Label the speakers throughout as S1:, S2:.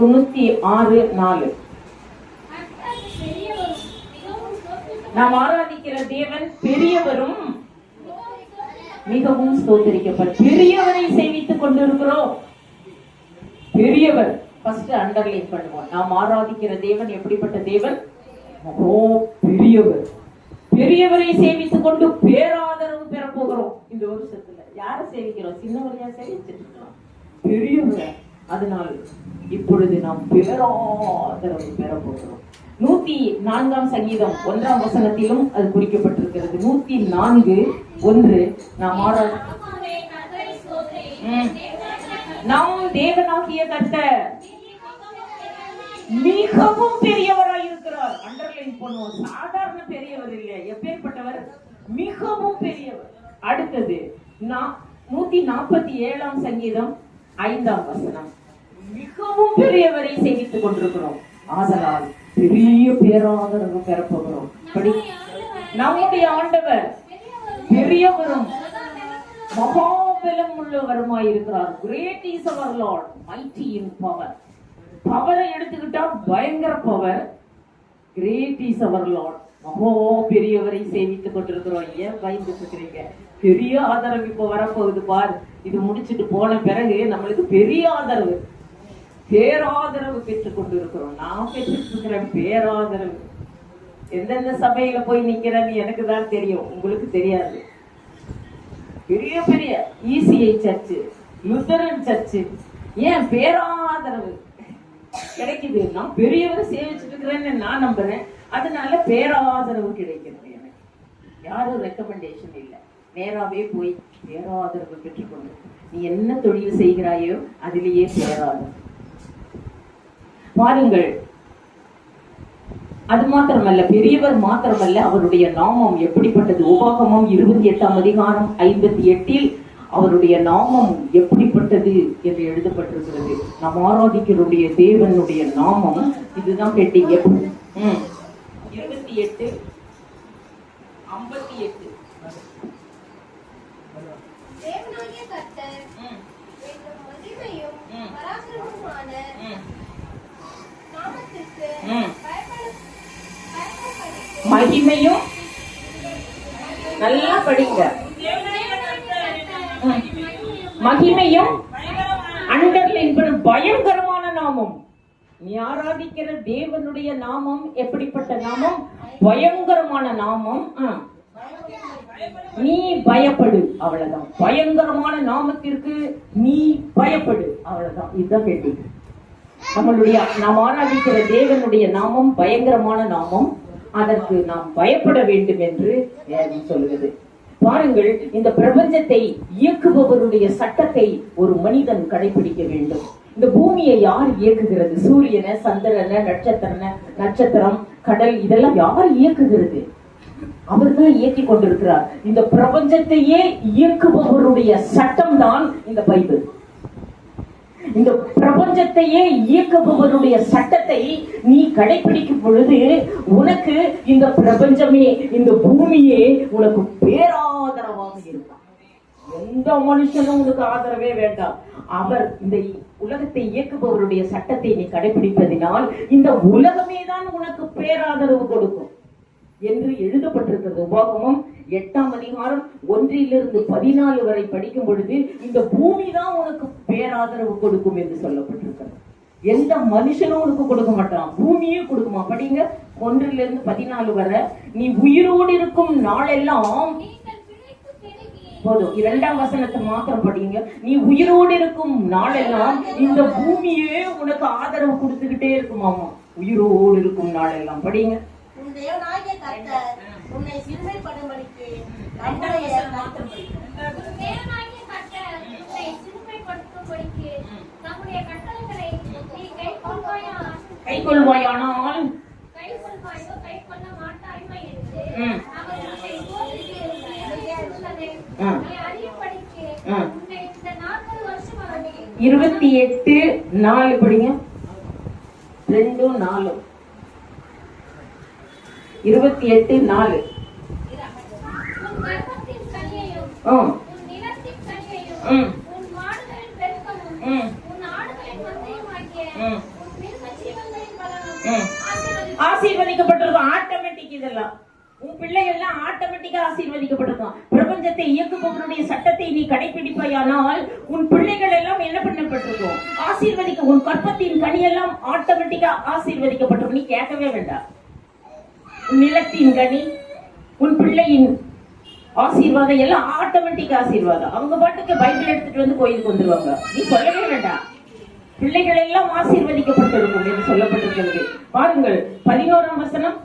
S1: 96:4. நாம் ஆராதிக்கிற தேவன் பெரியவரும் மிகவும் ஸ்தோத்திரிக்கப்பட்ட பெரியவரை சேவித்துக் கொண்டிருக்கிறோம். பெரியவர் ஃபர்ஸ்ட் அண்டர்லைன் பண்ணுவோம். நாம் ஆராதிக்கிற தேவன் எப்படிப்பட்ட தேவன்? பெரியவர். பெரியவரை சேவித்துக் கொண்டு பேராதரவு பெற போகிறோம். இந்த வருஷத்துல யாரை சேவிக்கிறோம்? சின்னவரையா சேவிச்சிட்டு இருக்கலாம், பெரியவர். அதனால் இப்பொழுது நாம் பேராதரவு பெற போகிறோம். 104 சங்கீதம் 1 வசனத்திலும் அது குறிக்கப்பட்டிருக்கிறது. 104:1 நாம் நாம் தேவனாகிய கர்த்தர் மிகவும் பெரியவராய் இருக்கிறார். அண்டர்லைன் பண்ணுவோம். சாதாரண பெரியவர் இல்லை, எப்பேற்பட்டவர்? மிகவும் பெரியவர். அடுத்தது 147 சங்கீதம் 5 வசனம், மிகவும் பெரியவரை சேவித்துக் கொண்டிருக்கிறோம். ஆதலால் பெரிய பேராதரவு பெறப்போகிறோம். நம்முடைய ஆண்டவர் பெரியவரும் மகாபலம் உள்ளவருமாயிருக்கிறார். Great is our Lord, mighty in power. பவரை எடுத்துக்கிட்டா பயங்கர power. Great is our Lord, மகா பெரியவரை சேவித்துக் கொண்டிருக்கிறோம். ஏன் பயந்துட்டு இருக்கிறீங்க? பெரிய ஆதரவு இப்ப வரப்போகுது பார். இது முடிச்சுட்டு போன பிறகு நம்மளுக்கு பெரிய ஆதரவு, பேராதரவு பெற்றுக் கொண்டிருக்கிறோம். நான் பெற்றுட்டு இருக்கிறேன் பேராதரவு. எந்தெந்த சபையில போய் நிக்கிறேன்னு எனக்கு தான் தெரியும், உங்களுக்கு தெரியாது. பெரிய பெரிய ECI சர்ச்சு, லுத்தரன் சர்ச்சு, ஏன் பேராதரவு கிடைக்குது? நான் பெரியவரை சேவிச்சுட்டு இருக்கிறேன்னு நான் நம்புறேன். அதனால பேராதரவு கிடைக்கிறது எனக்கு. யாரும் ரெக்கமெண்டேஷன் இல்லை, நேராவே போய் பேராதரவு பெற்றுக்கொண்டு நீ என்ன தொழில் செய்கிறாயோ அதிலேயே பேராதரவு பாருங்கள். அது மாத்திரமல்ல, பெரியவர் மாத்திரமல்ல, அவருடைய நாமம் எப்படிப்பட்டது? உபாகமம் 28:58 அவருடைய நாமம் எப்படிப்பட்டது என்று எழுதப்பட்டிருக்கிறது. நாம் ஆராதிக்கிறோடைய தேவனுடைய நாமம் இதுதான். கேட்டீங்க 28:58 மகிமையும், நல்லா படிங்க, மகிமையும் அண்டர்லைன் பண்ண பயங்கரமான நாமம். நீ ஆராதிக்கிற தேவனுடைய நாமம் எப்படிப்பட்ட நாமம்? பயங்கரமான நாமம். நீ பயப்படு, அவ்வளவுதான். பயங்கரமான நாமத்திற்கு நீ பயப்படு, அவ்வளவுதான். இதுதான் கேள்வி. நாம் ஆராதிக்கிற தேவனுடைய நாமம் பயங்கரமான நாமம். அதற்கு நாம் பயப்பட வேண்டும் என்று சொல்லுகிறது. பாருங்கள், இந்த பிரபஞ்சத்தை இயக்குபவருடைய சட்டத்தை ஒரு மனிதன் கடைபிடிக்க வேண்டும். இந்த பூமியை யார் இயக்குகிறது? சூரியனை, சந்திரனை, நட்சத்திரம், கடல், இதெல்லாம் யார் இயக்குகிறது? அவர் தான் இயக்கி கொண்டிருக்கிறார். இந்த பிரபஞ்சத்தையே இயக்குபவருடைய சட்டம் தான் இந்த பைபிள். இந்த பிரபஞ்சத்தையே இயக்குபவருடைய சட்டத்தை நீ கடைபிடிக்கும் பொழுது உனக்கு இந்த பிரபஞ்சமே, இந்த பூமியே உனக்கு பேராதரவாக இருக்கும். எந்த மனுஷனும் உனக்கு ஆதரவே வேண்டாம். அவர் இந்த உலகத்தை இயக்குபவருடைய சட்டத்தை நீ கடைபிடிப்பதினால் இந்த உலகமே தான் உனக்கு பேராதரவு கொடுக்கும் என்று எழுதப்பட்டிருக்கிறது. உபாகமம் 8:1-14 வரை படிக்கும் பொழுது இந்த பூமி தான் உனக்கு பேராதரவு கொடுக்கும் என்று சொல்லப்பட்டிருக்கிறது. எந்த மனுஷனும் உனக்கு கொடுக்க மாட்டான், பூமியே கொடுக்குமா? படிங்க 1-14 வரை. நீ உயிரோடு இருக்கும் நாளெல்லாம் போதும். 2ஆம் வசனத்தை மாத்திரம் படிங்க. நீ உயிரோடு இருக்கும் நாளெல்லாம் இந்த பூமியே உனக்கு ஆதரவு கொடுத்துக்கிட்டே இருக்குமாமா. உயிரோடு இருக்கும் நாளெல்லாம் படிங்க.
S2: உன்னை சிறுமைப்படும்படிக்கு
S1: கைக்கொள்வாயானால் இருபத்தி 28:4 படிங்க. 2:4 28:4
S2: உன்
S1: ஆட்டோமேட்டிக். இதெல்லாம் உன் பிள்ளைகள்லாம் ஆட்டோமேட்டிக்கா ஆசீர்வதிக்கப்பட்டிருக்கும். பிரபஞ்சத்தை இயக்குபவருடைய சட்டத்தை நீ கடைபிடிப்பாயானால் உன் பிள்ளைகள் எல்லாம் என்ன பண்ணப்பட்டிருக்கும்? ஆசீர்வதிக்க. உன் கற்பத்தின் கனியெல்லாம் ஆட்டோமேட்டிக்கா ஆசீர்வதிக்கப்பட்டிருக்கும். நீ கேட்கவே வேண்டாம். நிலத்தின் கனி, உன் பிள்ளையின் ஆசீர்வாதம் எல்லாம் ஆட்டோமேட்டிக் ஆசீர்வாதம். அவங்க பாட்டுக்கு பைபிள் எடுத்துட்டு வந்து கோயிலுக்கு வந்துருவாங்க. நீ சொல்லவே வேண்டாம். பிள்ளைகள் எல்லாம் ஆசீர்வதிக்கப்பட்டிருக்கும் என்று சொல்லப்பட்டிருக்கிறது. பாருங்கள் 11ஆம் வசனம்.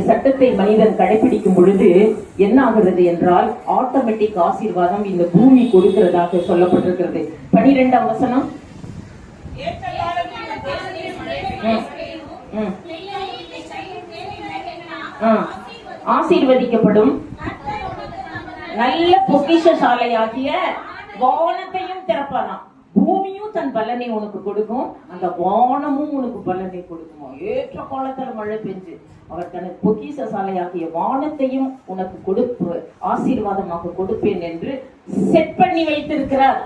S1: சட்டத்தை மனிதன் கடைபிடிக்கும் பொழுது என்ன ஆகிறது என்றால் ஆட்டோமேட்டிக் ஆசீர்வாதம் இந்த பூமி கொடுக்கிறதாக சொல்லப்பட்டிருக்கிறது. 12ஆம் வசனம். ஆசீர்வதிக்கப்படும் நல்ல பொக்கிஷசாலையாகிய வானத்தையும் திறப்பானாம். பூமியும் தன் பலனை உனக்கு கொடுக்கும், அந்த வானமும் உனக்கு பலனை கொடுக்குமா. ஏற்ற காலத்துல மழை பெஞ்சு அவர் தனக்கு பொக்கிஷசாலையாகிய வானத்தையும் உனக்கு கொடுப்பு ஆசீர்வாதமாக கொடுப்பேன் என்று செட் பண்ணி வைத்திருக்கிறார்.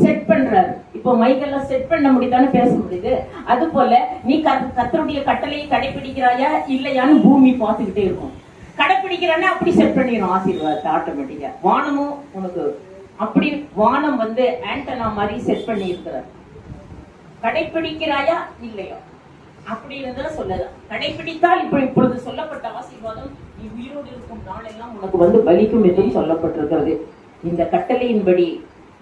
S1: செட் பண்றாரு. இப்போ மைக்கெல்லாம் செட் பண்ண முடியுதான்னு பேச முடியுது. அது போல நீ கர்த்தருடைய கட்டளையை கடைபிடிக்கிறாயா இல்லையான்னு பூமி பார்த்துக்கிட்டே இருக்கும். கடைபிடிக்கிறான்னா அப்படி செட் பண்ணிடும் ஆசீர்வாதத்தை ஆட்டோமேட்டிக்கா. வானமும் உனக்கு அப்படி வானம் வந்து ஆண்டனா மாதிரி செட் பண்ணி இருக்கிறார். கடைபிடிக்கிறாயா இல்லையா அப்படி இருந்தா சொல்லலாம். கடைபிடித்தால் இப்பொழுது சொல்லப்பட்ட ஆசீர்வாதம் நீ உயிரோடு இருக்கும் நாளெல்லாம் உனக்கு வந்து பலிக்கும் என்றும் சொல்லப்பட்டிருக்கிறது. இந்த கட்டளையின்படி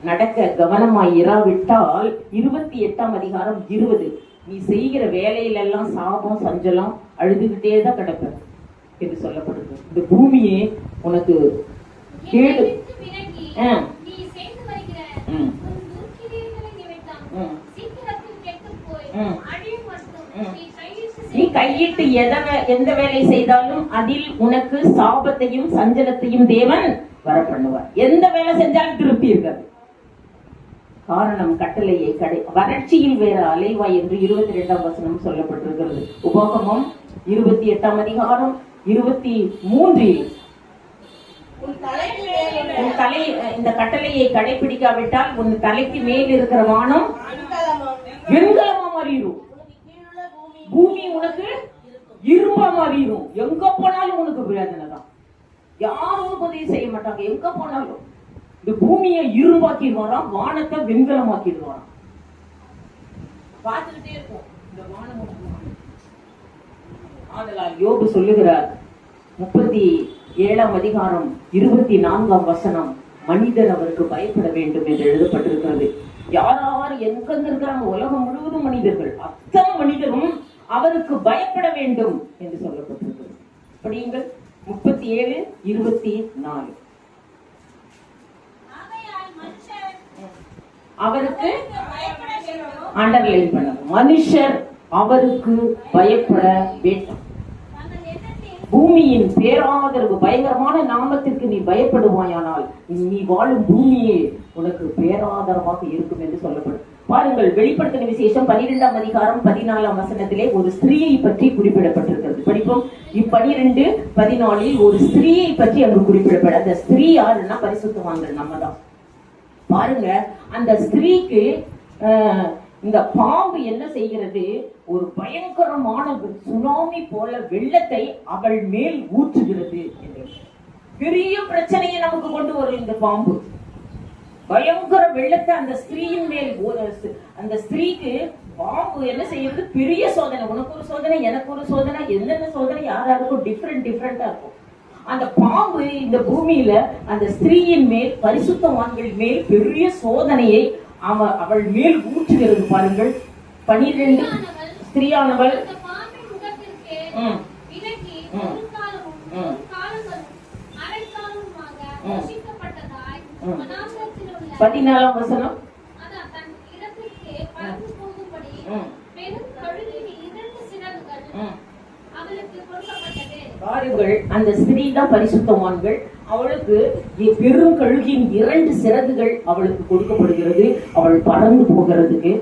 S1: நடக்க கவனமாய் இராவிட்டால் 28ஆம் அதிகாரம் 20 நீ செய்கிற வேலையில எல்லாம் சாபம் சஞ்சலம் அழுதுகிட்டே தான் கிடப்ப என்று சொல்லப்படுது. இந்த பூமியே உனக்கு கேடு. நீ கையிட்டு எந்த வேலை செய்தாலும் அதில் உனக்கு சாபத்தையும் சஞ்சலத்தையும் தேவன் வர பண்ணுவார். எந்த வேலை செஞ்சாலும் திருப்தி இருக்காது. காரணம் கட்டளையை வறட்சியில் வேற அலைவாய் என்று 22ஆம் வசனம் சொல்லப்பட்டிருக்கிறது. உபகமம் 28ஆம் அதிகாரம் 23 இந்த கட்டளையை கடைபிடிக்காவிட்டால் உன் தலைக்கு மேல் இருக்கிற வானம் வெண்கலமா மாறிடும், பூமி உனக்கு இரும்பா மாறிடும். எங்க போனாலும் உனக்கு வேதனை தான். யாரும் உனக்கு உதவி செய்ய மாட்டாங்க. எங்க போனாலும் இந்த பூமியை இரும்பாக்கிடுவாராம், வானத்தை வெண்கலமாக்கிடுவாராம். பார்த்துக்கிட்டே இருக்கும் இந்த வானம். ஆதலால் யோபு சொல்லுகிறார் 37ஆம் அதிகாரம் 24ஆம் வசனம், மனிதன் அவருக்கு பயப்பட வேண்டும் என்று எழுதப்பட்டிருக்கிறது. யார் எங்க இருக்கிறாங்க, உலகம் முழுவதும் மனிதர்கள், அத்தனை மனிதரும் அவருக்கு பயப்பட வேண்டும் என்று சொல்லப்பட்டிருக்கிறது. படியுங்கள் 37:24. அவருக்கு அண்டர்லைன் பண்ணணும். மனுஷர் அவருக்கு பயப்பட வேண்டும். பூமியின் பேராதரவு பயங்கரமான நாமத்திற்கு நீ பயப்படுவாயானால் நீ வாழும் பூமியே உனக்கு பேராதரவாக இருக்கும் என்று சொல்லப்படும். பாருங்கள், வெளிப்படுத்தின விசேஷம் 12ஆம் அதிகாரம் 14ஆம் வசனத்திலே ஒரு ஸ்திரீயை பற்றி குறிப்பிடப்பட்டிருக்கிறது. படிப்போம். 12:14 ஒரு ஸ்திரீயை பற்றி அங்கு குறிப்பிடப்பட. அந்த ஸ்திரீ யாருன்னா பரிசுத்தவான்கள், நம்ம தான். பாருங்க, அந்த ஸ்திரீக்கு இந்த பாம்பு என்ன செய்கிறது, ஒரு பயங்கரமான சுனாமி போல வெள்ளத்தை அவள் மேல் ஊற்றுகிறது. பெரிய பிரச்சனையை நமக்கு கொண்டு வரும் இந்த பாம்பு. பயங்கர வெள்ளத்தை அந்த ஸ்திரீயின் மேல், அந்த ஸ்திரீக்கு பாம்பு என்ன செய்யறது, பெரிய சோதனை. உனக்கு ஒரு சோதனை, எனக்கு ஒரு சோதனை, என்னென்ன சோதனை யாராருக்கும் டிஃப்ரெண்டா இருக்கும். அந்த பாம்பு இந்த பூமியில அந்த ஸ்திரீயின் மேல், பரிசுத்தவான்கள் மேல் பெரிய சோதனையை அவள் மேல் ஊற்றுகிறது. பாருங்கள் 12 ஸ்திரீயானவள் 14ஆம் வசனம்.
S2: அதான் தன் இடத்திற்கு பறந்து போகும்படி
S1: ம்.
S2: பெரும் கழுகின் 2 சிறகுகள்
S1: ம்.
S2: அவளுக்கு கொடுக்கப்பட்டது.
S1: பாருங்கள், அந்த ஸ்திரீ தான் பரிசுத்தவான்கள். அவளுக்கு பெரும் கழுகின் 2 சிறகுகள் அவளுக்கு கொடுக்கப்படுகிறது, அவள் பறந்து போகிறதுக்கு.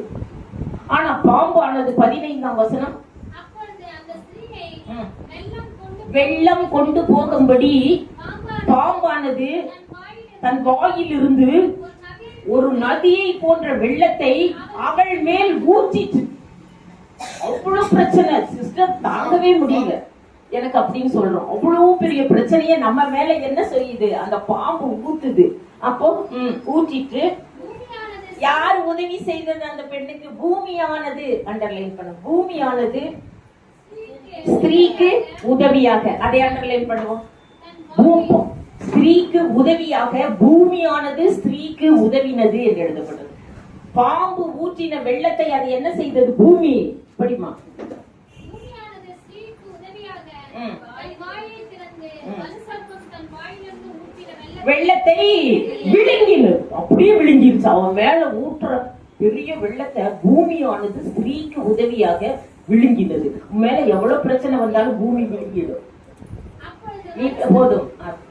S1: ஆனா பாம்பானது 15ஆம் வசனம்,
S2: அப்பொழுது அந்த ஸ்திரீயை
S1: ம்,
S2: வெள்ளம்
S1: வெள்ளம் கொண்டு
S2: கொண்டு
S1: போகும்படி
S2: பாம்பானது
S1: பாம்பானது
S2: தன்
S1: தன் வாயிலிருந்து ஒரு நதியை போன்ற வெள்ளத்தை அவள் மேல் ஊற்றிட்டு. அவ்வளவு பிரச்சனை சிஸ்டர், தாங்கவே முடியல எனக்கு அப்படின்னு சொல்றோம். அவ்வளவு பெரிய பிரச்சனையை நம்ம மேல என்ன செய்யுது, அந்த பாம்பு ஊத்துது. அப்போ ஊற்றிட்டு யார் உதவி செய்தது அந்த பெண்ணுக்கு? பூமியானது, அண்டர்லைன் பண்ண, பூமியானது ஸ்திரீக்கு உதவியாக, அதை அண்டர்லைன் பண்ணுவோம். ஸ்திரீக்கு உதவியாக பூமியானது ஸ்திரீக்கு உதவினது என்று எழுதப்பட்டது. பாம்பு ஊற்றின வெள்ளத்தை அது என்ன செய்தது? பூமி. படிமா.
S2: பூமியானது ஸ்திரீக்கு உதவியாக
S1: ம்.
S2: தன் வாயை திறந்து வலுசர்ப்பம் தன் வாயிலிருந்து ஊற்றின
S1: வெள்ளத்தை விழுங்கினது. அப்படியே விழுங்கிருச்சு. அவன் மேல ஊற்றுற பெரிய வெள்ளத்தை பூமியானது ஸ்திரீக்கு உதவியாக விழுங்கினது. மேல எவ்வளவு பிரச்சனை வந்தாலும் பூமி விழுங்கிடும். நீ போதும்,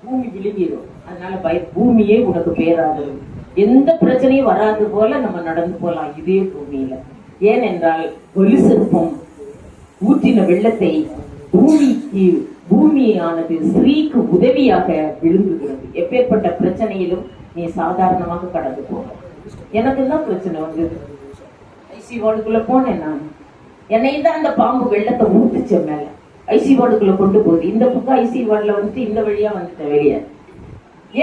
S1: பூமி விழுங்கிடும். அதனால பூமியே உனக்கு பேராதது. எந்த பிரச்சனையும் வராது போல நம்ம நடந்து போலாம் இதே பூமியில. ஏனென்றால் வலுசர்ப்பம் ஊற்றின வெள்ளத்தை பூமியானது ஸ்திரீக்கு உதவியாக விழுங்குகிறது. எப்பேற்பட்ட பிரச்சனையிலும் நீ சாதாரணமாக கடந்து போக. எனக்கு தான் பிரச்சனை வந்தது. ஐசி வார்டுக்குள்ள போனேன் நான். என்னை தான் அந்த பாம்பு வெள்ளத்தை ஊத்துச்ச மேல ஐசி வார்டுக்குள்ள கொண்டு போகுது. இந்த பக்கம் ஐசி வார்டுல வந்துட்டு இந்த வழியா வந்துட்டேன் வெளியே.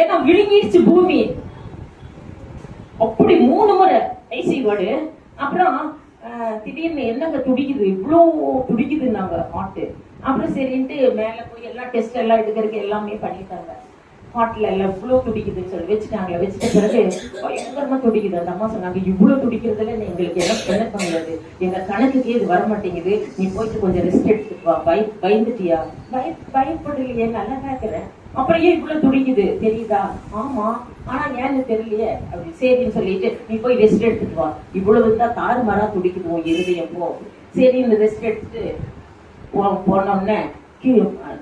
S1: ஏன்னா விழுங்கிடுச்சு பூமி. அப்படி 3 முறை ஐசி வார்டு. அப்புறம் திடீர்னு என்னங்க துடிக்குது, இவ்வளவு துடிக்குதுன்னாங்க ஹார்ட். அப்புறம் சரின்ட்டு மேல போய் எல்லாம் டெஸ்ட் எல்லாம் எடுக்கிறதுக்கு எல்லாமே பண்ணிட்டாங்க. ஹார்ட்ல எல்லாம் இவ்வளவு துடிக்குதுன்னு சொல்லி வச்சுட்டாங்க. வச்சுட்ட பிறகு பயங்கரமா துடிக்குது. அந்த அம்மா சொன்னாங்க, இவ்வளவு துடிக்கிறதுல எங்களுக்கு என்ன பண்ண முடியாது, எங்க கணக்குக்கே இது வர மாட்டேங்குது, நீ போயிட்டு கொஞ்சம் ரெஸ்ட் எடுத்துட்டு வா. பயந்துட்டியா? பயப்படலையே, நல்லா இருக்கிறேன். அப்புறம் ஏன் இவ்வளவு துடிக்குது தெரியுதா? ஆமா, ஆனா ஏன்னு தெரியலையே. அப்படி சரின்னு சொல்லிட்டு நீ போய் ரெஸ்ட் எடுத்துட்டு வா. இவ்வளவுதான் தாறுமாறா துடிக்குது உன் இருதயம். போ சரி, இந்த ரெஸ்ட் எடுத்துட்டு போனோடனே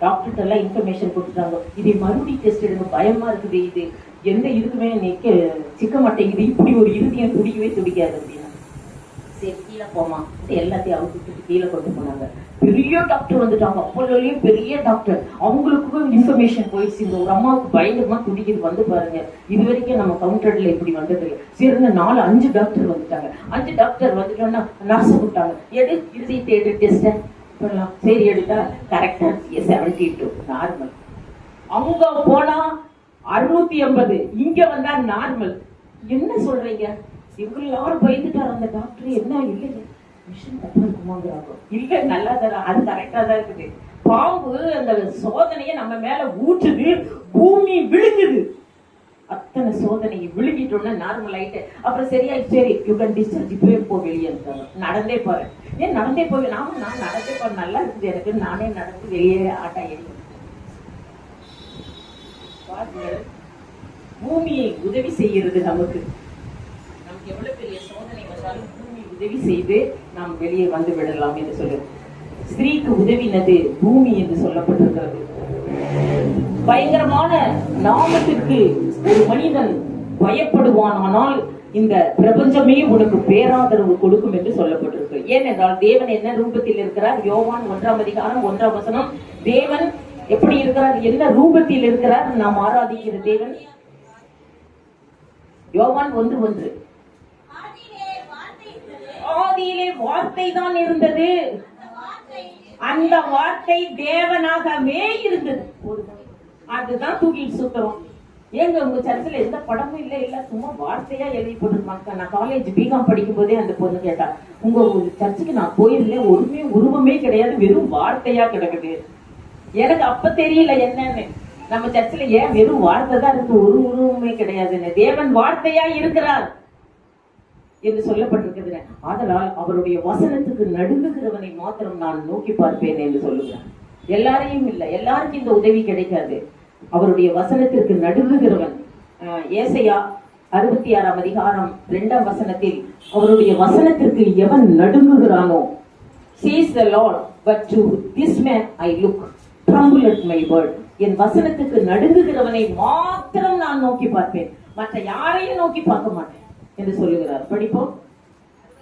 S1: டாக்டர்கிட்ட எல்லாம் இன்ஃபர்மேஷன் கொடுத்துட்டாங்க. இது மறுபடியும் டெஸ்ட் எடுங்க, பயமா இருக்குது, இது எந்த இதுக்குமே சிக்க மாட்டேங்குது, இப்படி ஒரு இருதயம் துடிக்கவே துடிக்காது அப்படின்னா. சரி கீழே போமா, எல்லாத்தையும் அவுத்துட்டு கீழே கொண்டு போனாங்க. பெரிய டாக்டர் வந்துட்டாங்க. அப்போலயும் பெரிய டாக்டர். அவங்களுக்கும் இன்ஃபர்மேஷன் போயிடுச்சு. இந்த ஒரு அம்மாவுக்கு பயங்கரமா துடிக்குது. வந்து பாருங்க, இது வரைக்கும் நம்ம கவுண்டர்ல இப்படி வந்தது இல்லை. சரி 4-5 டாக்டர் வந்துட்டாங்க. 5 டாக்டர் வந்துட்டோம்னா நர்ஸ் விட்டாங்க. எடு இருதயத்தை எடு டெஸ்ட் பண்ணலாம். சரி எடுத்தா கரெக்டா 72 நார்மல். அவங்க போனா 650, இங்க வந்தா நார்மல். என்ன சொல்றீங்க? இவங்க எல்லாரும் பயந்துட்டாரு. அந்த டாக்டர் என்ன இல்லைங்க மிஷின் தப்பா இருக்குமாங்கிறாங்க. இல்ல நல்லா தர, அது கரெக்டா தான் இருக்குது. பாம்பு அந்த சோதனையை நம்ம மேல ஊற்றுது, பூமி விழுங்குது. அத்தனை சோதனை விழுங்கிட்டோம்னா நார்மல் ஆயிட்டு அப்புறம் சரியாயிட்டு. சரி யூ கேன் டிஸ்சார்ஜ், இப்பவே போ வெளியே இருக்காங்க. நடந்தே போறேன். ஏன் நடந்தே போவேன்? நான் நடந்தே போறேன், நல்லா இருக்குது எனக்கு, நானே நடந்து வெளியே ஆட்டா ஏறி. பூமியை உதவி செய்கிறது நமக்கு. நமக்கு எவ்வளவு பெரிய சோதனை வந்தாலும் பூமி உதவி செய்து நாம் வெளியே வந்து விடலாம் என்று சொல்லுது. ஸ்திரீக்கு உதவினது பூமி என்று சொல்லப்பட்டிருக்கிறது. பயங்கரமான நாமத்திற்கு ஒரு மனிதன் பயப்படுவானால் இந்த பிரபஞ்சமே உனக்கு பேராதரவு கொடுக்கும் என்று சொல்லப்பட்டிருக்கு. ஏனென்றால் தேவன் என்ன ரூபத்தில் இருக்கிறார்? யோவான் 1ஆம் அதிகாரம் 1ஆம் வசனம். தேவன் எப்படி இருக்கிறார்? என்ன ரூபத்தில் இருக்கிறார்? நாம் ஆராதிக்கிற தேவன். யோவான் 1:1. ஆதியிலே வார்த்தை தான் இருந்தது, அந்த வார்த்தை தேவனாகவே இருந்தது. அதுதான் தூக்கிட்டு சுத்துறோம். ஏங்க உங்க சர்ச்சில் எந்த படமும் இல்ல சும்மா வார்த்தையா எழுதி போட்டுருப்பாங்க. நான் காலேஜ் பிகாம் படிக்கும் போதே அந்த பொண்ணு கேட்டா, உங்க சர்ச்சுக்கு நான் போயிருந்தேன், ஒருமே உருவமே கிடையாது, வெறும் வார்த்தையா கிடக்குது. எனக்கு அப்ப தெரியல என்னன்னு. நம்ம சர்ச்சில் ஏன் வெறும் வார்த்தை தான் இருக்கு, ஒரு உருவமே கிடையாதுன்னு. தேவன் வார்த்தையா இருக்கிறார் என்று சொல்லப்பட்டிருக்கிறது. ஆதலால் அவருடைய வசனத்துக்கு நடுங்குகிறவனை மாத்திரம் நான் நோக்கி பார்ப்பேன் என்று சொல்லுகிறேன். எல்லாரையும் இல்ல, எல்லாருக்கும் இந்த உதவி கிடைக்காது. அவருடைய வசனத்திற்கு நடுங்குகிறவன். ஏசையா 66 அதிகாரம் 2 வசனத்தில் அவருடைய வசனத்திற்கு எவன் நடுங்குகிறானோ, says the Lord, but to this man I look, tremble at my word. என் வசனத்துக்கு நடுங்குகிறவனை மாத்திரம் நான் நோக்கி பார்ப்பேன், மற்ற யாரையும் நோக்கி பார்க்க மாட்டேன் என்று சொல்லுகிறார். படிப்போம்.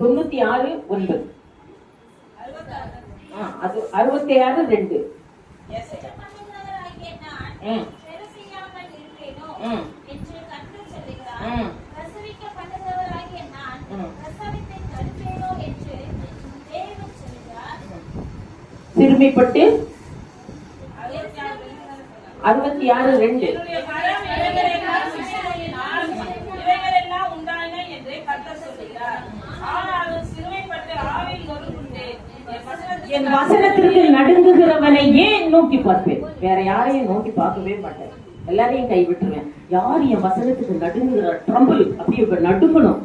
S1: 96:9. அது 66:2.
S2: பண்ணுகிறவராகிய நான் பெருசெய்யாமல் இருப்பேனோ என்று கர்த்தர் சொல்லுகிறார். பிரசவிக்கப்படுகிறவராகிய நான் பிரசவத்தை தடுப்பேனோ என்று தேவன் சொல்லுகிறார்.
S1: சிறுமைப்பட்டு 66:2.
S3: இவைகளெல்லாம் உண்டான என்று கர்த்தர் சொல்லுகிறார். ஆனாலும் சிறுமைப்பட்டு ஆவியில் நொறுங்குண்டேன்.
S1: என் வசனத்திற்கு நடுங்குகிறவனை ஏன் நோக்கி பார்ப்பேன்? வேற யாரையும் நோக்கி பார்க்கவே மாட்டேன், எல்லாரையும் கைவிட்டுருவேன். யார் என் வசனத்துக்கு நடுங்குகிற ட்ரம்பிள் அப்படி நடுங்கணும்,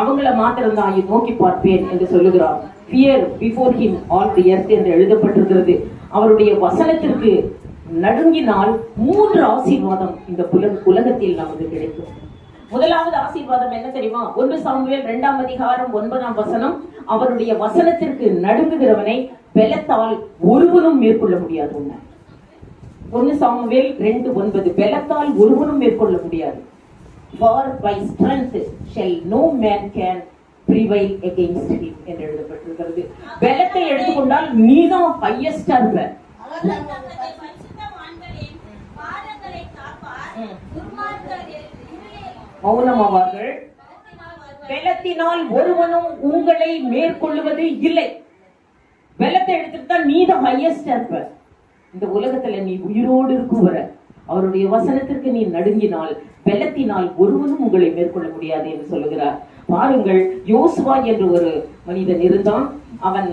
S1: அவங்கள மாத்திரம் தான் நோக்கி பார்ப்பேன் என்று சொல்லுகிறார். Fear before him all the earth என்று எழுதப்பட்டிருக்கிறது. அவருடைய வசனத்திற்கு நடுங்கினால் 3 ஆசீர்வாதம் இந்த உலகத்தில் நமக்கு கிடைக்கும். முதலாவது ஆசீர்வாதம் என்ன தெரியுமா? 1 சாமுவேல் 2 அதிகாரம் 9 வசனம், அவருடைய வசனத்திற்கு நடுங்குகிறவனை பலத்தால் ஒருவனும் மேற்கொள்ள முடியாது. 1 சாமுவேல் 2:9, பலத்தால் ஒருவனும் மேற்கொள்ள முடியாது. For by strength shall no man can prevail against him என்று எழுதப்பட்டிருக்கிறது. பலத்தை எடுத்துக்கொண்டால் நீதான் ஹையஸ்டா இருப்ப. மௌனமாவார்கள், பலத்தினால் ஒருவனும் உங்களை மேற்கொள்ளுவது இல்லை. பலத்தை எடுத்துக்கிட்டா நீதான் ஹையஸ்டா இருப்ப. இந்த உலகத்துல நீ உயிரோடு இருக்கும் வர அவருடைய வசனத்திற்கு நீ நடுங்கினால் பலத்தினால் ஒருவனும் உங்களை மேற்கொள்ள முடியாது என்று சொல்லுகிறார். பாருங்கள், யோசுவா என்று ஒரு மனிதன் இருந்தான். அவன்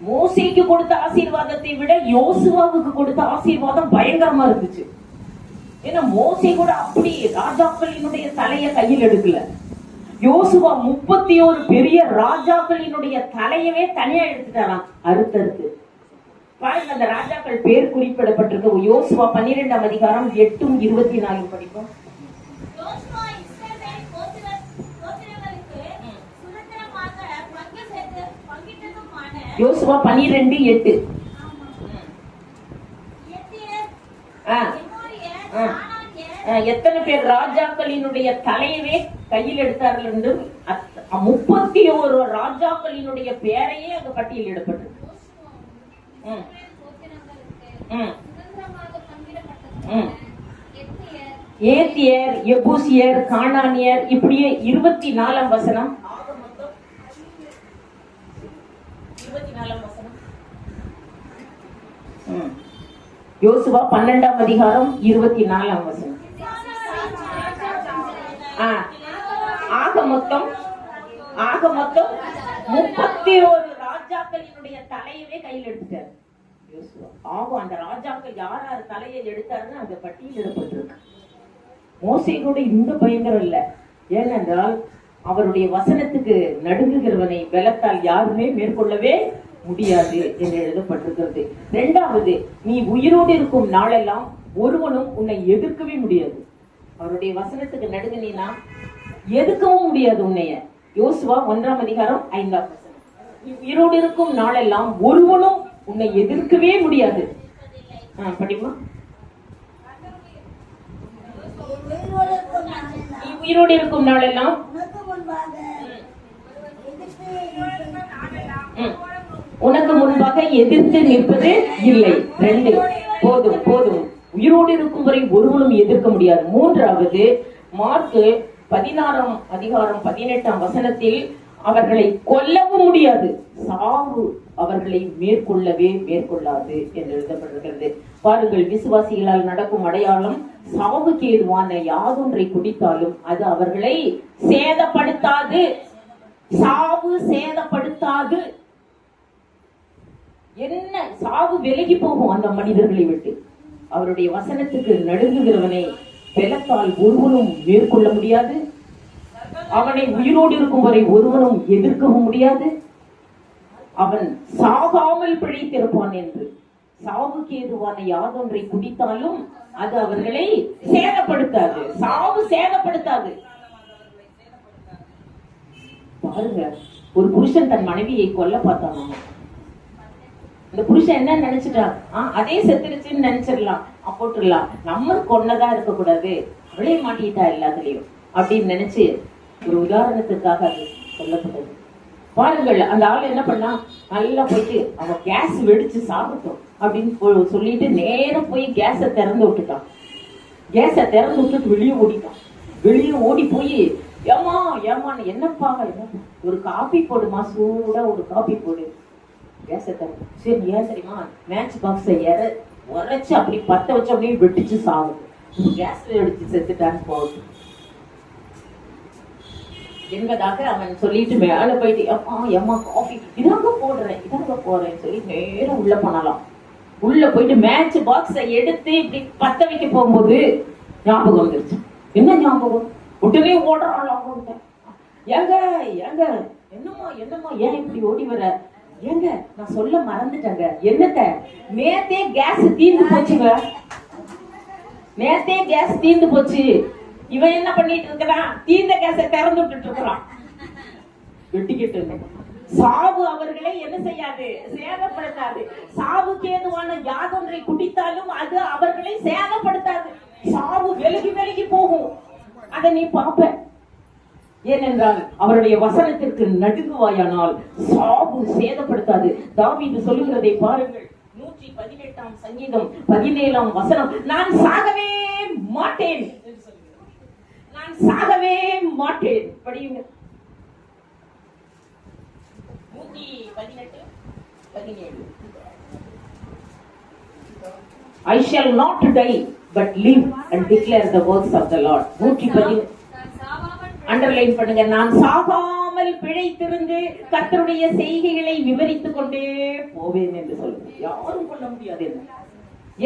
S1: மோசேக்கு கொடுத்த ஆசீர்வாதத்தை விட யோசுவாவுக்கு கொடுத்த ஆசீர்வாதம் பயங்கரமா இருந்துச்சு. ஏன்னா மோசே கூட அப்படி ராஜாக்களினுடைய தலையை கையில் எடுக்கல. யோசுவா 31 பெரிய ராஜாக்களினுடைய தலையவே தனியா எடுத்துட்டாராம், அறுத்தறுத்து. பாருங்க, அந்த ராஜாக்கள் பேர் குறிப்பிடப்பட்டிருக்கு. யோசுவா 12 அதிகாரம் 8-24 படிப்போம். யோசுவா 12:8. எத்தனை பேர் ராஜாக்களினுடைய தலையவே கையில் எடுத்தார்கள் என்று 31 ராஜாக்களினுடைய பேரையே அங்க பட்டியலிடப்பட்டது. ஏத்தியர், எபூசியர், கானானியர், இப்படியே 24 வசனம். 24 வசனம். யோசுவா 12 அதிகாரம் 24 வசனம். ஆக மொத்தம் 31 ராஜாக்களினுடைய தலையவே கையில் எடுத்துட்டார் யோசுவா. ஆகும், அந்த ராஜாக்கள் யார் யார் தலையை எடுத்தாருன்னு அந்த பட்டியலிடப்பட்டிருக்கு. மோசே கூட இந்த பயங்கரம் இல்ல. ஏனென்றால் அவருடைய வசனத்துக்கு நடுங்குகிறவனை பலத்தால் யாருமே மேற்கொள்ளவே முடியாது என்று எழுதப்பட்டிருக்கிறது. 2வது, நீ உயிரோடு இருக்கும் நாளெல்லாம் ஒருவனும் உன்னை எதிர்க்கவே முடியாது. அவருடைய வசனத்துக்கு நடுங்கினா எதிர்க்கவும் முடியாது உன்னைய. யோசுவா 1 அதிகாரம் 5 வசனம். நீ உயிரோடு இருக்கும் நாளெல்லாம் ஒருவனும் உன்னை எதிர்க்கவே முடியாது. படிமா. நீ உயிரோடு இருக்கும் நாளெல்லாம் உனக்கு முன்பாக எதிர்த்து நிற்பது இல்லை. 2 போதும் போதும். உயிரோடு இருக்கும் வரை ஒருவனும் எதிர்க்க முடியாது. 3வது, மார்க்கு 16 அதிகாரம் 18 வசனத்தில் அவர்களை கொல்லவும் முடியாது, சாவு அவர்களை மேற்கொள்ளாது என்று எழுதப்பட்டிருக்கிறது. பாருங்கள், விசுவாசிகளால் நடக்கும் அடையாளம், சாவுக்கு ஏதுவான யாதொன்றை குடித்தாலும் அது அவர்களை சேதப்படுத்தாது. சாவு சேதப்படுத்தாது. என்ன சாவு விலகி போகும் அந்த மனிதர்களை விட்டு. அவருடைய வசனத்துக்கு நடுங்குகிறவனை பலத்தால் ஒருவனும் மேற்கொள்ள முடியாது. அவனை உயிரோடு இருக்கும் வரை ஒருவனும் எதிர்க்கவும் முடியாது. அவன் சாகாமல் பிழைத்திருப்பான் என்று சாவுக்கு ஏதுவான யாதொன்றை குடித்தாலும் அது அவர்களை சேதப்படுத்தாது. சாவு சேதப்படுத்தாது. பாருங்க, ஒரு புருஷன் தன் மனைவியை கொல்ல பார்த்தாங்க. இந்த புருஷன் என்ன நினைச்சிட்டான்? அதே செத்துருச்சுன்னு நினைச்சிடலாம், போட்டுடலாம், நம்ம கொன்னதா இருக்க கூடாது, அவளே மாட்டிட்டா எல்லாத்துலயும் அப்படின்னு நினைச்சு ஒரு உதாரணத்துக்காக அது சொல்லப்பட்டது. பாருங்கள், அந்த ஆள் என்ன பண்ணா, நல்லா போயிட்டு அவன் கேஸ் வெடிச்சு சாப்பிட்டோம் அப்படின்னு சொல்லிட்டு நேரம் போய் கேஸை திறந்து விட்டுட்டான். கேஸை திறந்து விட்டுட்டு வெளியே ஓடிட்டான். வெளியே ஓடி போய் ஏமான்னு, என்னப்பா ஒரு காபி போடுமா, சூடா ஒரு காபி போடு. கேஸை திறந்து, சரி ஏன் தெரியுமா, மேட்ச் பாக்ஸை உரைச்சு அப்படி பத்த வச்சு அப்படியே வெட்டிச்சு சாகுது. கேஸ் வெடிச்சு செத்துட்டான்னு போகுது என்பதாக அவன் சொல்லிட்டு மேல போயிட்டு ஏமா காஃபி இதாங்க போடுறேன்னு சொல்லி நேரம் உள்ள பண்ணலாம். உள்ள போயிட்டு மேட்ச் பாக்ஸை எடுத்து இப்படி பத்த வைக்க போகும்போது ஞாபகம் வந்துருச்சு. என்ன ஞாபகம்? உடனே ஓடுறான். ஏங்க என்னம்மா ஏன் இப்படி ஓடி வர? ஏங்க நான் சொல்ல மறந்துட்டேங்க. என்னத்த? நேத்தே கேஸ் தீர்ந்து போச்சுங்க. நேத்தே கேஸ் தீர்ந்து போச்சு. இவன் என்ன பண்ணிட்டு இருக்கிறான்? தீர்ந்த கேஸை திறந்து விட்டுட்டு இருக்கிறான். வெட்டிக்கிட்டு சாவு அவர்களை என்ன செய்யாது? சேதப்படுத்தாது. சாவுக்கு ஏதுவான யாதொன்றை குடித்தாலும் அது அவர்களை சேதப்படுத்தாது. சாவு விலகி போகும். அதை நீ பார்ப்ப. ஏனென்றால் அவருடைய வசனத்திற்கு நடுங்குவாயானால் சாவு சேதப்படுத்தாது. தாவீது சொல்லுகிறதை பாருங்கள். 118 சங்கீதம் 17 வசனம். நான் சாகவே மாட்டேன், நான் சாகவே மாட்டேன். படியுங்க. 118, 17. I shall not die but live and declare the works of the Lord. 118. Underline பண்ணுங்க. நான் சாகாமல் பிழைத்திருந்து கர்த்தருடைய செய்கைகளை விவரித்துக் கொண்டே போவேன் என்று சொல்லுங்க. யாரும் கொள்ள முடியாது.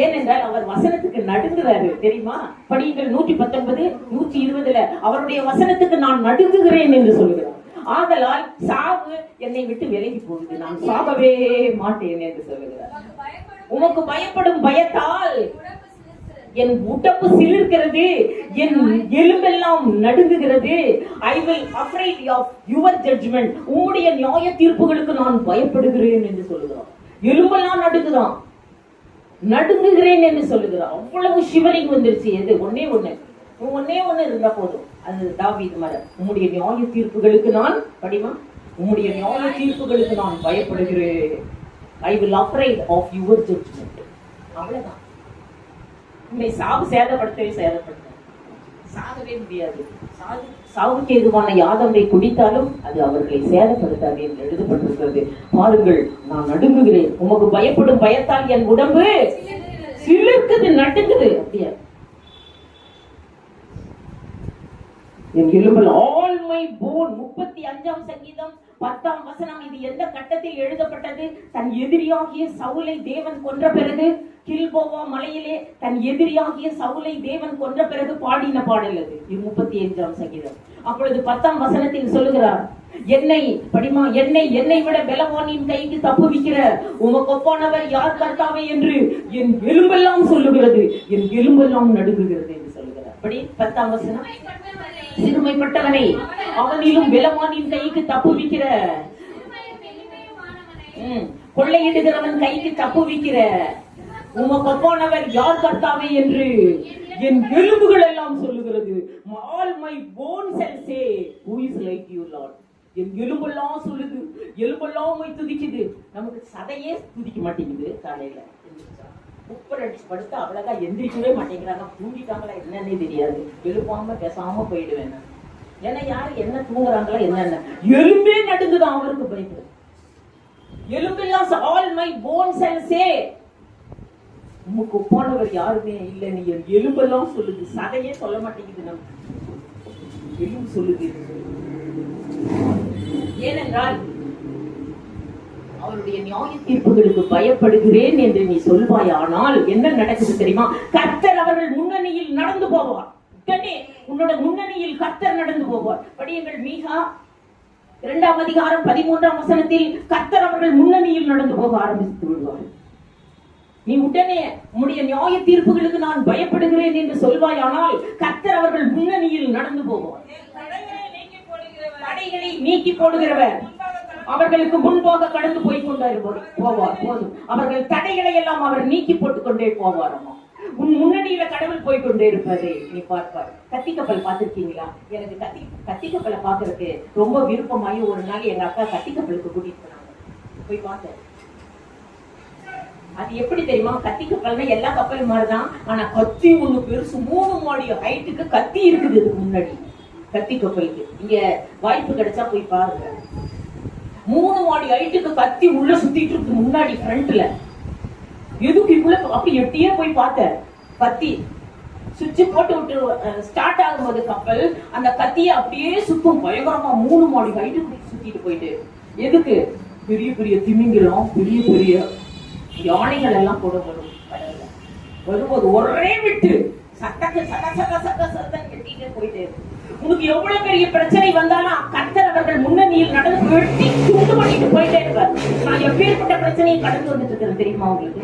S1: ஏனென்றால் அவர் வசனத்துக்கு நடுங்குறாரு, தெரியுமா? படியுங்கள். 119, 120 அவருடைய வசனத்துக்கு நான் நடுங்குகிறேன் என்று சொல்லுகிறார். ஆதலால் சாவு என்னை விட்டு விலகி போகுது, நான் சாகவே மாட்டேன் என்று சொல்லுகிறார். உமக்கு பயப்படும் பயத்தால் என் உடம்பு சிலிர்க்கிறது, என் எலும்பெல்லாம் நடுங்குகிறது. I will afraid of your judgment. உம்முடைய நியாய தீர்ப்புகளுக்கு நான் பயப்படுகிறேன் என்று சொல்லுகிறான். எலும்பெல்லாம் நடுங்குகிறேன் என்று சொல்லுகிறான். அவ்வளவு ஷிவரிங் வந்துருச்சு. எது? ஒன்னே ஒண்ணு இருந்தா போதும். அது தாவீது மர. உம்முடைய நியாய தீர்ப்புகளுக்கு நான் உம்முடைய நியாய தீர்ப்புகளுக்கு நான் பயப்படுகிறேன். I will afraid of your judgment. அவ்வளவுதான். உன்னை சாவு சேதப்படுத்தவே சாகவே முடியாது. சாவுக்கு எதுவான யாதொன்றை குடித்தாலும் அது அவர்களை சேதப்படுத்தாது என்று எழுதப்பட்டிருக்கிறது. பாருங்கள், நான் நடுங்குகிறேன். உமக்கு பயப்படும் பயத்தால் என் உடம்பு சிலிர்க்குது, நடுங்குது. அப்படியா? என் எலும்பல் ஆல் மை போன். 35 சங்கீதம் 10 வசனம். இது எந்த கட்டத்தில் எழுதப்பட்டது? தன் எதிரியாகிய சவுலை தேவன் கொன்ற பிறகு, கில்போவா மலையிலே தன் எதிரியாகிய சவுலை தேவன் கொன்ற பிறகு பாடின பாடல் அது. இது 35 சங்கீதம். அப்பொழுது 10 வசனத்தில் சொல்லுகிறார், என்னை விட பெலவானின் கைக்கு தப்புவிக்கிற உமக்கு ஒப்பானவர் யார் கர்த்தாவே என்று என் எலும்பெல்லாம் சொல்லுகிறது, என் எலும்பெல்லாம் நடுங்குகிறது என்று சொல்லுகிறார். அப்படி 10 வசனம். சிறுமைப்பட்டவனை அவனிலும் பெலவானின் கைக்கு தப்புவிக்கிற, கொள்ளையிடுகிறவன் கைக்கு தப்புவிக்கிற உமக்கு ஒப்பானவர் யார் கர்த்தாவே என்று என் எலும்புகள் எல்லாம் சொல்லுகிறது. All my bones shall say, who is like you, Lord. என் எலும்பெல்லாம் சொல்லுது, எலும்பெல்லாம் போய் துதிக்குது. நமக்கு சதையே துதிக்க மாட்டேங்குது. காலையில உப்பர் அடிச்சு படுத்து அவ்வளவுதான், எந்திரிக்கவே மாட்டேங்கிறாங்க. தூங்கிட்டாங்களா என்னன்னே தெரியாது. எழுப்பாம பேசாம போயிடுவேன். ஏன்னா யாரு என்ன தூங்குறாங்களா என்னென்ன, எலும்பே நடுங்குதான் அவருக்கு பயப்படும். எலும்பெல்லாம் all my bones shall say, உமக்கு ஒப்பானவர் யாருமே இல்லை, நீ என் எலும்பெல்லாம் சொல்லுது. சதையே சொல்ல மாட்டேங்குது, நமக்கு எலும்பு சொல்லுது. ஏனென்றால் அவருடைய நியாய தீர்ப்புகளுக்கு பயப்படுகிறேன் என்று நீ சொல்வாயானால் என்ன நடக்குது தெரியுமா? கர்த்தர் அவர்கள் முன்னணியில் நடந்து போவார். உன்னோட முன்னணியில் கர்த்தர் நடந்து போவார். படியுங்கள். மீகா 2 அதிகாரம் 13 வசனத்தில் கர்த்தர் அவர்கள் முன்னணியில் நடந்து போக ஆரம்பித்து விடுவார். நீ உடனே உம்முடைய நியாய தீர்ப்புகளுக்கு நான் பயப்படுகிறேன் என்று சொல்வாயானால் கர்த்தர் அவர்கள் முன்னணியில் நடந்து போவார். தடைகளை நீக்கி போடுகிறவர் அவர்களுக்கு முன்பாக கடந்து போய் கொண்டே போவார். போதும், அவர்கள் தடைகளை எல்லாம் அவர் நீக்கி போட்டுக் கொண்டே போவார். உன் முன்னணியில கடவுள் போய் கொண்டே இருப்பதை நீ பார்ப்பார். கத்தி கப்பல் பார்த்திருக்கீங்களா? எனக்கு கத்தி கப்பலை பாக்குறதுக்கு ரொம்ப விருப்பமாயி ஒரு நாள் எங்க அக்கா கத்தி கப்பலுக்கு கூட்டிட்டு போனாங்க. போய் பார்த்தேன். அது எப்படி தெரியுமா? கத்தி கப்பல்னா எல்லா கப்பலும் மாதிரிதான், ஆனா கத்தி ஒண்ணு பெருசு 3 மாடி ஹைட்டுக்கு கத்தி இருக்குது முன்னாடி. கத்தி கப்பலுக்கு இங்க வாய்ப்பு கிடைச்சா போய் பாருங்க. 3 மாடி ஹைட்டுக்கு கத்தி உள்ள சுத்திட்டு இருக்கு முன்னாடி ஃப்ரண்ட்ல. எதுக்கு இவ்வளவு? அப்படி எட்டியே போய் பார்த்தேன். கத்தி சுவிட்ச் போட்டு விட்டு ஸ்டார்ட் ஆகும்போது கப்பல் அந்த கத்தியை அப்படியே சுத்தும் பயங்கரமா 3 மாடி ஹைட்டுக்கு சுத்திட்டு போயிட்டு. எதுக்கு? பெரிய பெரிய திமிங்கலம், பெரிய பெரிய யானைகள் எல்லாம் கூட வரும் கடல்ல. வரும்போது ஒரே விட்டு சட்டக்கு சட்டம் கட்டிட்டே போயிட்டு. உனக்கு எவ்வளவு பெரிய பிரச்சனை வந்தாலும் கர்த்தர் அவர்கள் முன்னணியில் நடந்து வெட்டி துண்டு பண்ணிட்டு போயிட்டே இருப்பார். நான் எப்பேற்பட்ட பிரச்சனையை கடந்து வந்துட்டு இருக்கிறேன் தெரியுமா உங்களுக்கு?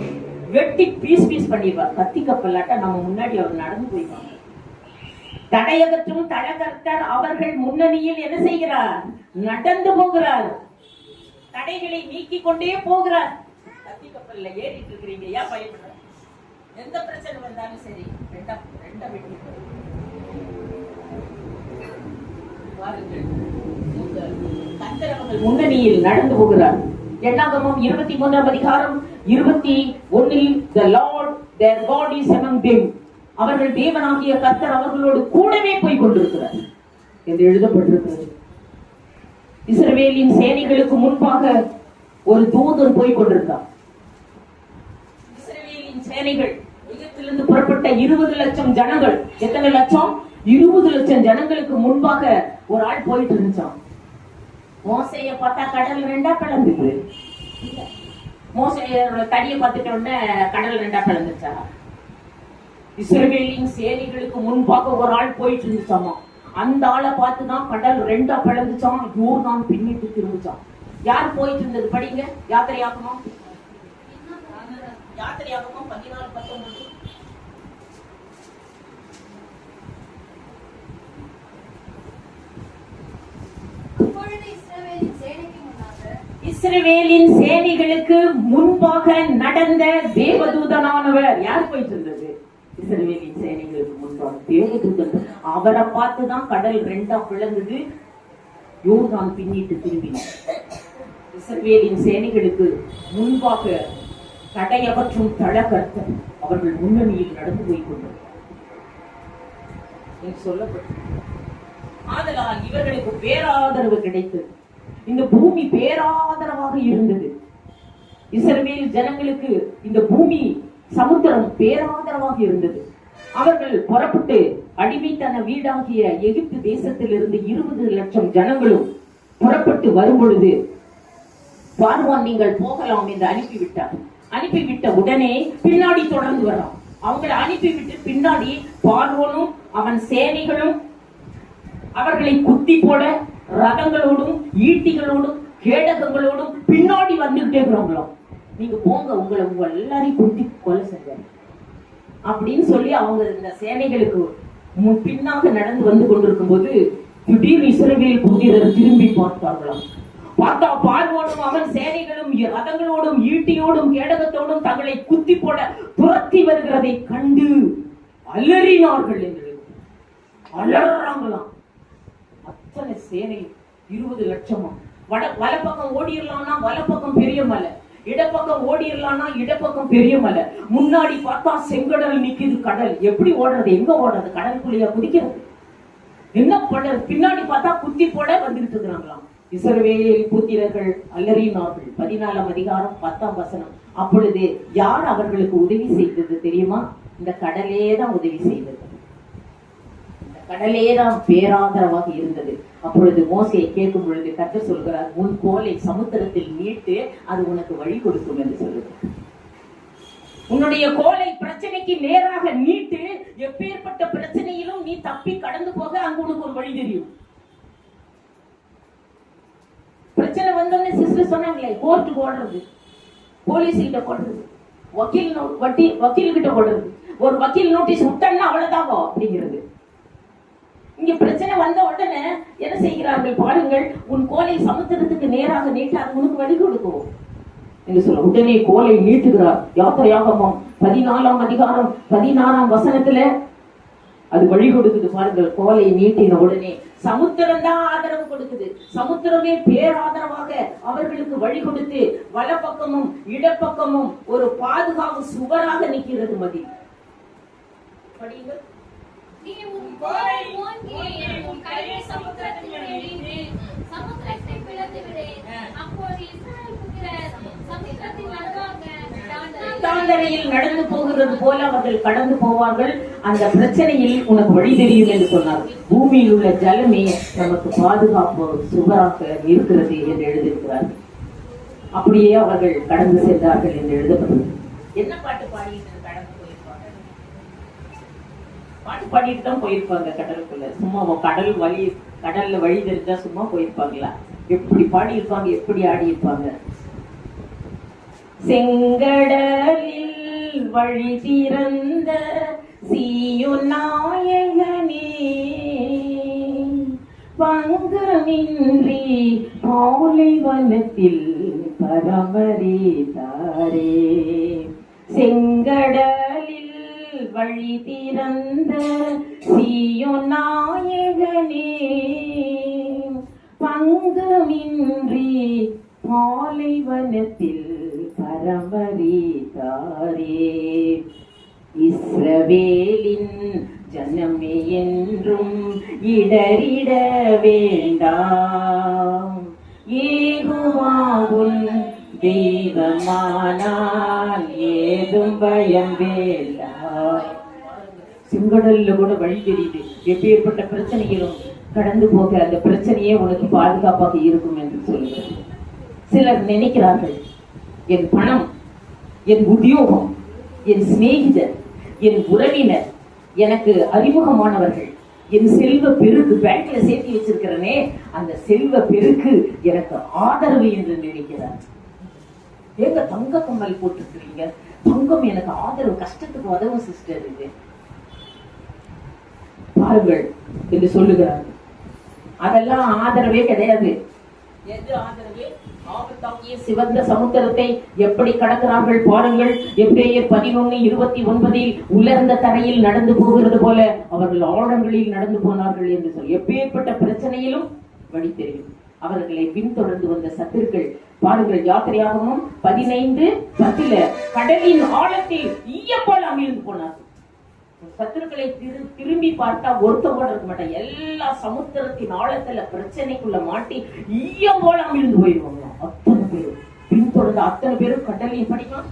S1: வெட்டி பீஸ் பண்ணிடுவார். கத்தி கப்பலாட்ட நம்ம முன்னாடி அவர் நடந்து போய்வாங்க. தடையகற்றும் தடகர்த்தர் அவர்கள் முன்னணியில் என்ன செய்கிறார்? நடந்து போகிறார். தடைகளை நீக்கி கொண்டே போகிறார். கத்தி கப்பல்ல ஏறிட்டு இருக்கிறீங்க, ஏன் பயப்படுற? எந்த பிரச்சனை வந்தாலும் சரி ரெண்டா வெட்டி கர்த்தர் அவர்கள் முன்னணியில் நடந்து போகிறார். என்னாகமம் 23ஆம் அதிகாரம் 21 the Lord their God is among them. அவர்கள் தேவனாகிய கர்த்தர் அவர்களோடு கூடவே போய் கொண்டிருக்கிறார் என்று எழுதப்பட்டிருக்கிறது. இஸ்ரவேலின் சேனைகளுக்கு முன்பாக ஒரு தூதன் போய் கொண்டிருந்தார். இஸ்ரவேலின் சேனைகள் எகிப்திலிருந்து புறப்பட்ட 20 லட்சம் ஜனங்கள். எத்தனை லட்சம்? 20 லட்சம் ஜனங்களுக்கு முன்பாக ஒரு ஆள் போயிட்டு இருந்துச்சான். மோசைய பார்த்தா கடல் 2ஆ பிளந்துது. மோசையோட தடியை பார்த்துட்ட உடனே கடல் 2ஆ பிளந்துச்சா? இஸ்ரவேலின் சேனைகளுக்கு முன்பாக ஒரு ஆள் போயிட்டு இருந்துச்சாமா. அந்த ஆளை பார்த்துதான் கடல் 2ஆ பிளந்துச்சான். யோர்தான் பின்னிட்டு திரும்பிச்சான். யார் போயிட்டு இருந்தது? படிங்க. யாத்திரையாகமம் 14:19. இஸ்ரவேலின் சேனைகளுக்கு முன்பாக நடந்த தேவதூதனானவர் யார் போயிட்டு இருந்தது? இஸ்ரவேலின் சேனைகளுக்கு முன்பாக தேவதூதன். அவரை பார்த்துதான் கடல் 2ஆ பிளந்தது. யோர்தான் பின்னிட்டு திரும்பினார். இஸ்ரவேலின் சேனைகளுக்கு முன்பாக தடையகற்றும் தடகர்த்தர் அவர்கள் முன்னணியில் நடந்து போய் கொண்டிருந்தார் சொல்லப்பட்டது. ஆதலால் இவர்களுக்கு பேராதரவு கிடைத்தது. இந்த பூமி பேராதரவாக இருந்தது. இஸ்ரவேல் ஜனங்களுக்கு இந்த பூமி சமுத்திரம் பேராதரவாக இருந்தது. அவர்கள் புறப்பட்டு அடிமைத்தன வீடாகிய எகிப்து தேசத்திலிருந்து 20 லட்சம் ஜனங்களும் புறப்பட்டு வரும் பொழுது பார்வோன் நீங்கள் போகலாம் என்று அனுப்பிவிட்டார். அனுப்பிவிட்ட உடனே பின்னாடி தொடர்ந்து வரான். அவங்களை அனுப்பிவிட்டு பின்னாடி பார்வோனும் அவன் சேனைகளும் அவர்களை குத்தி போட ரதங்களோடும் ஈட்டிகளோடும் கேடகங்களோடும் பின்னாடி வந்துகிட்டே இருக்கிறாங்களாம். நீங்க போங்க, உங்களை எல்லாரையும் குத்தி கொலை செஞ்ச அப்படின்னு சொல்லி அவங்க இந்த சேனைகளுக்கு பின்னாக நடந்து வந்து கொண்டிருக்கும் போது திடீர் இஸ்ரவேல் புத்திரர் திரும்பி பார்த்தார்களாம். பார்த்தா பார்வோனும் அவன் சேனைகளும் ரதங்களோடும் ஈட்டியோடும் கேடகத்தோடும் தங்களை குத்தி போட துரத்தி வருகிறதை கண்டு அலறினார்கள் என்று அலறாங்களாம். அத்தனை சேனை 20 லட்சமா. வலப்பக்கம் ஓடிடலாம்னா வலப்பக்கம் பெரிய மலை, இடப்பக்கம் ஓடிடலாம்னா இடப்பக்கம் பெரிய மலை. முன்னாடி பார்த்தா செங்கடல் நிக்குது. கடல் எப்படி ஓடுறது? எங்க ஓடுறது? கடலுக்குள்ளேயா குதிக்கிறது? என்ன பண்றது? பின்னாடி பார்த்தா குத்தி போட வந்துகிட்டு இருக்கிறாங்களாம். இஸ்ரவேல் புத்திரர்கள் அலறினார்கள். 14ஆம் அதிகாரம் 10ஆம் வசனம். அப்பொழுது யார் அவர்களுக்கு உதவி செய்தது தெரியுமா? இந்த கடலே தான் உதவி செய்தது. கடலேதான் பேராதரவாக இருந்தது. அப்பொழுது மோசையை கேட்கும் பொழுது கர்த்தர் சொல்கிறார், உன் கோலை சமுத்திரத்தில் நீட்டு, அது உனக்கு வழி கொடுக்கும் என்று சொல்லுகிறார். உன்னுடைய கோலை பிரச்சனைக்கு நேராக நீட்டு. எப்பேற்பட்ட பிரச்சனையிலும் நீ தப்பி கடந்து போக அங்கு உனக்கு ஒரு வழி தெரியும். பிரச்சனை வந்தோடனே சிஸ்டர் சொன்னாங்களே, கோர்ட்டுக்கு ஓடுறது, போலீஸ் கிட்ட போடுறது, வக்கீல் கிட்ட போடுறது. ஒரு வக்கீல் நோட்டீஸ் விட்டா அவ்வளவுதான் அப்படிங்கிறது. இங்க பிரச்சனை வந்த உடனே என்ன செய்கிறார்கள் பாருங்கள், உன் கோலை சமுத்திரத்துக்கு நேராக நீட்டாக உனக்கு வழி கொடுக்கும் என்று சொல்ல உடனே கோலை நீட்டுகிறார். யாத்திரையாகமம் 14ஆம் அதிகாரம் 16ஆம் வசனத்துல அது வழி கொடுக்குது பாருங்கள். கோலை நீட்டின உடனே சமுத்திரம் தான் ஆதரவு கொடுக்குது. சமுத்திரமே பேராதரவாக அவர்களுக்கு வழி கொடுத்து வலப்பக்கமும் இடப்பக்கமும் ஒரு பாதுகாப்பு சுவராக நிற்கிறது. மதி படியுங்கள்.
S2: நீ உன் கோலை ஓங்கி உன் கையை சமுத்திரத்தில் எறிந்து சமுத்திரத்தை பிளந்து விடு. அப்போது இஸ்ரவேல் புத்திரர் சமுத்திரத்தின் நடுவாக
S1: தாண்டரையில் நடந்து போகிறது போல அவர்கள் கடந்து போவார்கள். அந்த பிரச்சனையில் உனக்கு வழி தெரியும் என்று சொன்னார். பூமியில் உள்ள ஜலமே நமக்கு பாதுகாப்பு சுவராக இருக்கிறது என்று எழுதியிருக்கிறார். அப்படியே அவர்கள் கடந்து சென்றார்கள் என்று எழுதப்பட்டது. என்ன பாட்டு பாடிட்டு கடந்து போயிருப்பாங்க? பாட்டு பாடிட்டு தான் போயிருப்பாங்க கடலுக்குள்ள. சும்மா கடல்ல வழி தெரிஞ்சா சும்மா போயிருப்பாங்களா? எப்படி பாடி இருப்பாங்க, எப்படி ஆடி இருப்பாங்க. செங்கடலில் வழி திறந்த சீயோன் நாயகனே, பங்கமின்றி பாலைவனத்தில் பரமரித்தாரே. செங்கடலில் வழி திறந்த சீயோன் நாயகனே, பங்கமின்றி பாலைவனத்தில் பரமரித்தாரே. இஸ்ரவேலின் ஜனமே என்றும் இடறிட வேண்டாம். யெகோவாவுன் தெய்வமானால் ஏதும் பயம் வேண்டாம். செங்கடல்ல கூட வழி தெரியுது. எப்பேற்பட்ட பிரச்சனைகளும் கடந்து போக அந்த பிரச்சனையே உனக்கு பாதுகாப்பாக இருக்கும் என்று சொல்லுங்கள். சிலர் நினைக்கிறார்கள், என் பணம், என் உத்தியோகம், என் சிநேகிதர், என் உறவினர், எனக்கு அறிமுகமானவர்கள், என் செல்வ பெருக்கு பேங்க்ல சேர்த்து வச்சிருக்கிறனே, அந்த செல்வ பெருக்கு எனக்கு ஆதரவு என்று நினைக்கிறார். ஏங்க தங்க கம்மல் போட்டிருக்கிறீங்க, தங்கம் எனக்கு ஆதரவு, கஷ்டத்துக்கு உதவும் சிஸ்டர் இது பாருங்கள் என்று சொல்லுகிறார். அதெல்லாம் ஆதரவே கிடையாது. எது ஆதரவு? ஆபத்தாகிய சிவந்த சமுத்திரத்தை எப்படி கடக்கிறார்கள் பாருங்கள். எபிரேயர் 11:29 உலர்ந்த தரையில் நடந்து போகிறது போல அவர்கள் ஆழங்களில் நடந்து போனார்கள் என்று சொல்லி எப்பேற்பட்ட பிரச்சனையிலும் வழி தெரியும். அவர்களை பின்தொடர்ந்து வந்த சத்துருக்கள் பாருங்கள். யாத்திரையாகமம் 15:10 கடலின் ஆழத்தில் ஈயப்போல் அமிழ்ந்து போனார்கள். சத்துருக்களை திரும்பி பார்த்தா ஒருத்த கூட இருக்க மாட்டாங்க. எல்லா சமுத்திரத்தின் ஆழத்துல பிரச்சனைக்குள்ள மாட்டி ஈயம் போல அமிழ்ந்து போயிருவாங்க. அத்தனை பேரும் பின்தொடர்ந்து அத்தனை பேரும் கடலையும் படிக்கலாம்.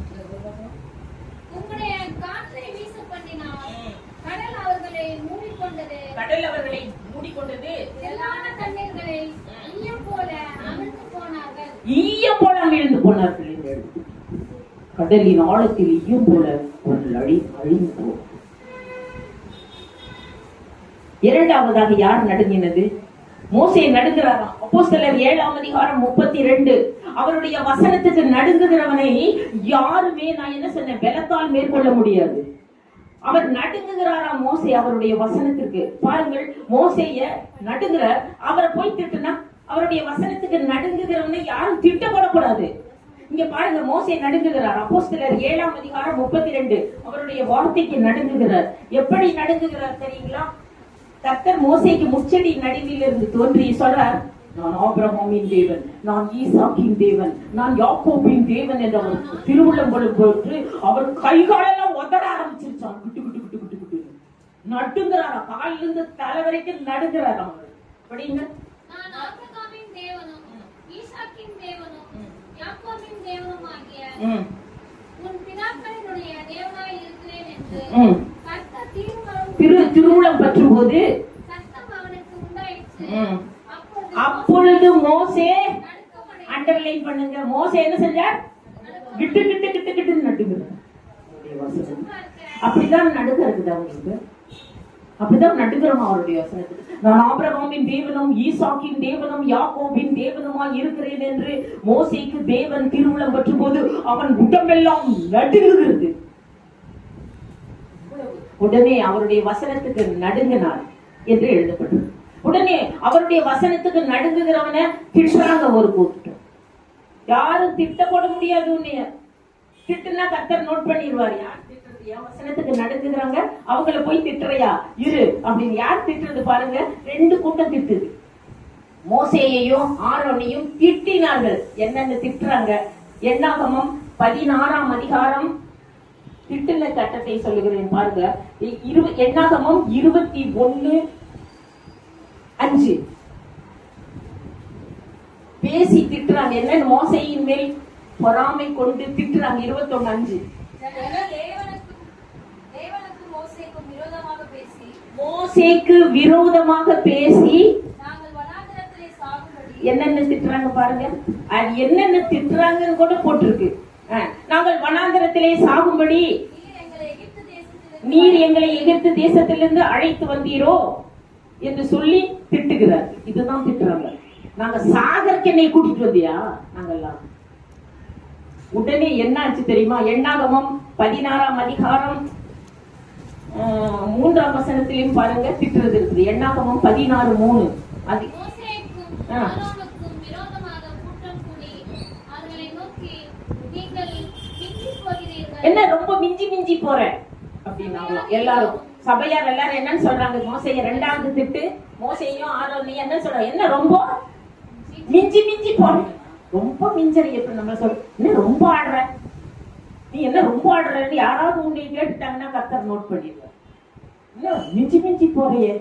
S2: உங்களுடைய காற்றை வீச பண்ணினார், கடல் அவர்களை மூடிக்கொண்டது.
S1: கடல் அவர்களை மூடிக்கொண்டது.
S2: எல்லான தண்ணீர்களை ஈயம் போல அமிழ்ந்து போனார்கள்.
S1: ஈயம் போல அமிழ்ந்து போனார்கள் என்று கடலின் ஆழத்தில் ஈயம் போல அவர்கள் அழிந்து போவார். இரண்டாவதாக யார் நடுங்கினது? மோசே நடுங்கிறாராம். அப்போஸ்தலர் 7ஆம் அதிகாரம் 32 அவருடைய வசனத்துக்கு நடுங்குகிறவனை யாருமே, நான் என்ன சொன்னேன், பலத்தால் மேற்கொள்ள முடியாது. அவர் நடுங்குகிறாராம் மோசே அவருடைய வசனத்துக்கு. பாருங்கள், மோசேய நடுங்குற அவரை போய் திட்டுனா அவருடைய வசனத்துக்கு நடுங்குகிறவனை யாரும் திட்டப்படக்கூடாது. இங்க பாருங்க, மோசே நடுங்குகிறார். அப்போஸ்தலர் 7ஆம் அதிகாரம் 32 அவருடைய வார்த்தைக்கு நடுங்குகிறார். எப்படி நடுங்குகிறார் தெரியுங்களா? கர்த்தர் மோசேக்கு முச்செடி நடுவில் இருந்து தோன்றி சொல்றார், நான் ஆபிரகாமின் தேவன், நான் ஈசாக்கின் தேவன், நான் யாக்கோபின் தேவன் என்று அவர் திருவுள்ளம் போட்டு அவர் கைகாலெல்லாம் உதற ஆரம்பிச்சிருச்சான். குட்டு குட்டு குட்டு குட்டு குட்டு நடுங்கிறாரா, காலில் இருந்து தலை வரைக்கும் நடுங்கிறார். அவங்க படிங்க,
S2: நான் ஆபிரகாமின் தேவனும் ஈசாக்கின் தேவனும் யாக்கோபின் தேவனுமாகிய உன் பிதாக்களினுடைய தேவனாய் இருக்கிறேன் என்று கர்த்தர் திருவுளம் பற்றும் போது சத்தம் அவனுக்கு உண்டாயிற்று. அப்பொழுது மோசே, அண்டர்லைன் பண்ணுங்க, மோசே என்ன செஞ்சார்? கிட்டு கிட்டு கிட்டு கிட்டு நடுங்கிறார். அப்படிதான் நடுங்க இருக்குது அவங்களுக்கு.
S1: அப்படிதான் நடுக்கிறோம் அவருடைய வசனத்துக்கு. நான் ஆபிரகாமின் தேவனும் ஈசாக்கின் தேவனும் யாக்கோபின் தேவனுமாய் இருக்கிறேன் என்று மோசேக்கு தேவன் திருவுளம் பற்றும் போது அவன் உடம்பெல்லாம் நடுங்குகிறது. உடனே அவருடைய வசனத்துக்கு நடுங்கினார் என்று எழுதப்பட்டது. உடனே அவருடைய வசனத்துக்கு நடுங்குகிறவனை திட்டுறாங்க. ஒரு கூட்டம் யாரும் திட்ட போட முடியாது. உன்னைய திட்டுனா கர்த்தர் நோட் பண்ணிடுவார். யார் திட்டுறது? என் வசனத்துக்கு நடுங்குகிறாங்க, அவங்கள போய் திட்டுறையா இரு அப்படின்னு யார் திட்டுறது பாருங்க. 2 கூட்டம் திட்டுது. மோசேயையும் ஆரோனையும் திட்டினார்கள். என்னன்னு திட்டுறாங்க? என்னாகமம் 16ஆம் அதிகாரம் திட்டுன சட்டத்தை சொல்லுகிறேன் பாருங்க. என்னாகமம் 21:5 பேசி திட்டுறாங்க. என்னன்னு மோசேயின் மேல் பொறாமை கொண்டு திட்டுறாங்க. 21:5 மோசேக்கு விரோதமாக பேசி என்னென்ன திட்டுறாங்க பாருங்க. அது என்னென்ன திட்டுறாங்கன்னு கூட போட்டிருக்கு. நாங்கள் வனாந்தரத்திலே சாகும்படி நீர் எங்களை எகிப்து தேசத்திலிருந்து அழைத்து வந்தீரோ என்று சொல்லி திட்டுகிறார். இதுதான் திட்டுறாங்க. நாங்க சாகருக்கு என்னை கூட்டிட்டு வந்தியா? நாங்கெல்லாம் உடனே என்ன ஆச்சு தெரியுமா? என்னாகமம் 16ஆம் அதிகாரம் 3ஆம் வசனத்திலையும் பாருங்க திட்டுறது இருக்குது. என்னாகமம் 16:3 அது என்ன ரொம்ப மிஞ்சி மிஞ்சி போற அப்படின்னாங்க எல்லாரும். சபையார் எல்லாரும் என்னன்னு சொல்றாங்க? மோசைய 2வது திட்டு. மோசையும் ஆரோனையும் என்ன சொல்றாங்க? என்ன ரொம்ப மிஞ்சி மிஞ்சி போற, ரொம்ப மிஞ்சறி. எப்படி நம்ம சொல்ற? என்ன ரொம்ப ஆடுற, நீ என்ன ரொம்ப ஆடுறன்னு யாராவது உன்னை கேட்டுட்டாங்கன்னா கர்த்தர் நோட் பண்ணிடுவார். என்ன மிஞ்சி மிஞ்சி போறையே